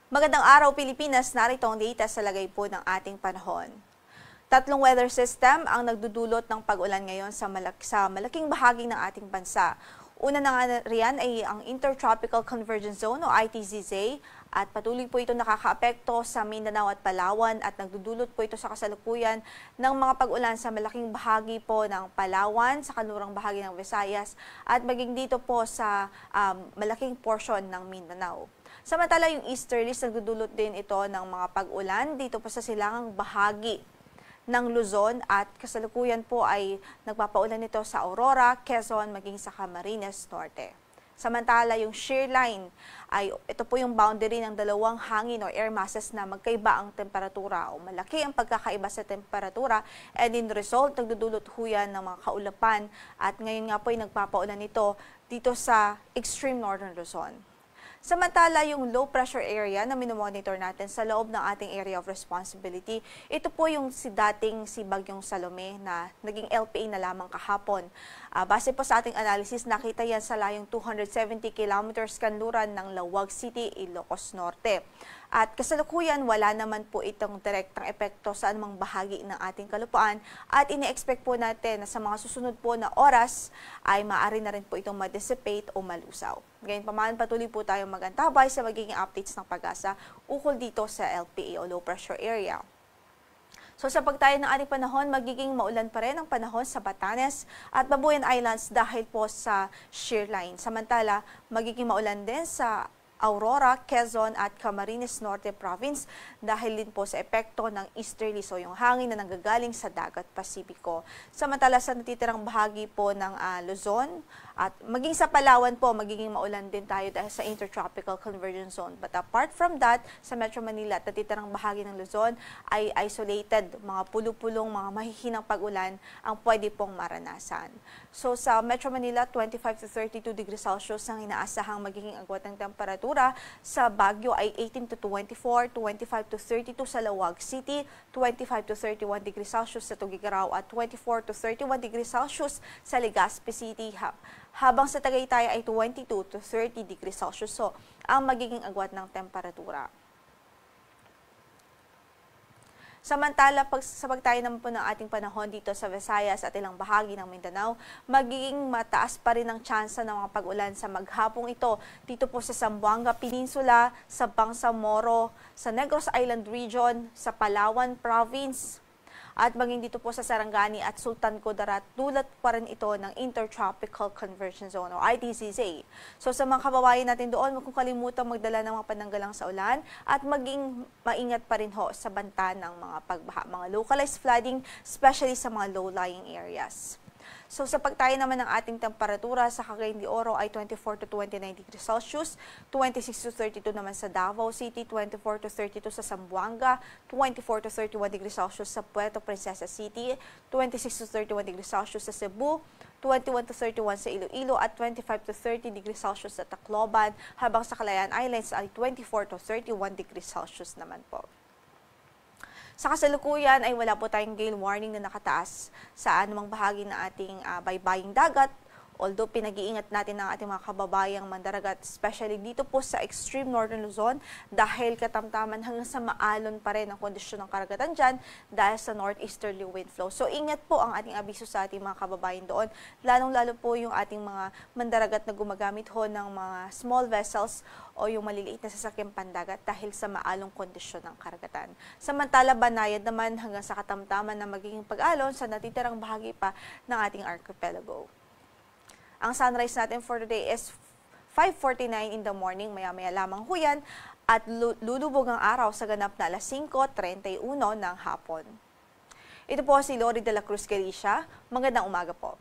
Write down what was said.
Magandang araw Pilipinas, narito ang data sa lagay po ng ating panahon. Tatlong weather system ang nagdudulot ng pag-ulan ngayon sa malaking bahagi ng ating bansa. Una na nga riyan ay ang Intertropical Convergence Zone o ITZZ at patuloy po ito nakakaapekto sa Mindanao at Palawan at nagdudulot po ito sa kasalukuyan ng mga pag-ulan sa malaking bahagi po ng Palawan, sa kanlurang bahagi ng Visayas at maging dito po sa malaking portion ng Mindanao. Samantala yung easterlies nagdudulot din ito ng mga pag-ulan dito po sa silangang bahagi ng Luzon at kasalukuyan po ay nagpapaulan nito sa Aurora, Quezon, maging sa Camarines Norte. Samantala yung shear line ay ito po yung boundary ng dalawang hangin o air masses na magkaiba ang temperatura o malaki ang pagkakaiba sa temperatura and in result nagdudulot huyan ng mga kaulapan at ngayon nga po ay nagpapaulan nito dito sa extreme northern Luzon. Samantala, yung low pressure area na minomonitor natin sa loob ng ating area of responsibility, ito po yung dating si Bagyong Salome na naging LPA na lamang kahapon. Base po sa ating analysis, nakita yan sa layong 270 kilometers kanluran ng Lawag City, Ilocos Norte. At kasalukuyan, wala naman po itong direktang epekto sa anumang bahagi ng ating kalupaan at ini-expect po natin na sa mga susunod po na oras ay maaari na rin po itong ma-dissipate o malusaw. Gayunpaman, patuloy po tayong mag-antabay sa magiging updates ng Pag-asa ukol dito sa LPA o low pressure area. So sa pagtayo ng ating panahon, magiging maulan pa rin ang panahon sa Batanes at Babuyan Islands dahil po sa shear line. Samantala, magiging maulan din sa Aurora, Quezon at Camarines Norte Province dahil din po sa epekto ng easterly o yung hangin na nanggagaling sa dagat Pasipiko. Samantala sa natitirang bahagi po ng Luzon at maging sa Palawan po, magiging maulan din tayo dahil sa Intertropical Convergence Zone. But apart from that, sa Metro Manila at natitirang bahagi ng Luzon ay isolated, mga pulo-pulong, mga mahihinang pag-ulan ang pwede pong maranasan. So sa Metro Manila, 25 to 32 degrees Celsius ang inaasahang magiging agwat ng temperatura. Sa Baguio ay 18 to 24, 25 to 32 sa Lawag City, 25 to 31 degrees Celsius sa Tuguegarao at 24 to 31 degrees Celsius sa Legazpi City. Habang sa Tagaytay ay 22 to 30 degrees Celsius. So, ang magiging agwat ng temperatura. Samantala, sa pagtayo naman po ng ating panahon dito sa Visayas at ilang bahagi ng Mindanao, magiging mataas pa rin ang tsansa ng mga pag-ulan sa maghapong ito dito po sa Zamboanga Peninsula, sa Bangsamoro, sa Negros Island Region, sa Palawan Province, at maging dito po sa Sarangani at Sultan Kudarat, dulot pa rin ito ng Intertropical Convergence Zone o ITZZ. So sa mga kababayan natin doon, huwag kong kalimutan magdala ng mga pananggalang sa ulan at maging maingat pa rin ho sa banta ng mga pagbaha, mga localized flooding, especially sa mga low-lying areas. So sa pagtayo naman ng ating temperatura sa Cagayan de Oro ay 24 to 29 degrees Celsius, 26 to 32 naman sa Davao City, 24 to 32 sa Zamboanga, 24 to 31 degrees Celsius sa Puerto Princesa City, 26 to 31 degrees Celsius sa Cebu, 21 to 31 sa Iloilo at 25 to 30 degrees Celsius sa Tacloban, habang sa Calayan Islands ay 24 to 31 degrees Celsius naman po. Sa kasalukuyan ay wala po tayong gale warning na nakataas sa anumang bahagi ng ating baybaying dagat. Although pinag-iingat natin ang ating mga kababayang mandaragat, especially dito po sa extreme northern Luzon dahil katamtaman hanggang sa maalon pa rin ang kondisyon ng karagatan dyan dahil sa northeasterly wind flow. So ingat po ang ating abiso sa ating mga kababayan doon, lalong-lalo po yung ating mga mandaragat na gumagamit ho ng mga small vessels o yung maliliit na sasakyang pandagat dahil sa maalong kondisyon ng karagatan. Samantala, banayad naman hanggang sa katamtaman na magiging pag-alon sa natitirang bahagi pa ng ating archipelago. Ang sunrise natin for today is 5:49 in the morning, maya-maya lamang huyan at lulubog ang araw sa ganap na alas 5:31 ng hapon. Ito po si Lori de la Cruz Galicia. Magandang umaga po.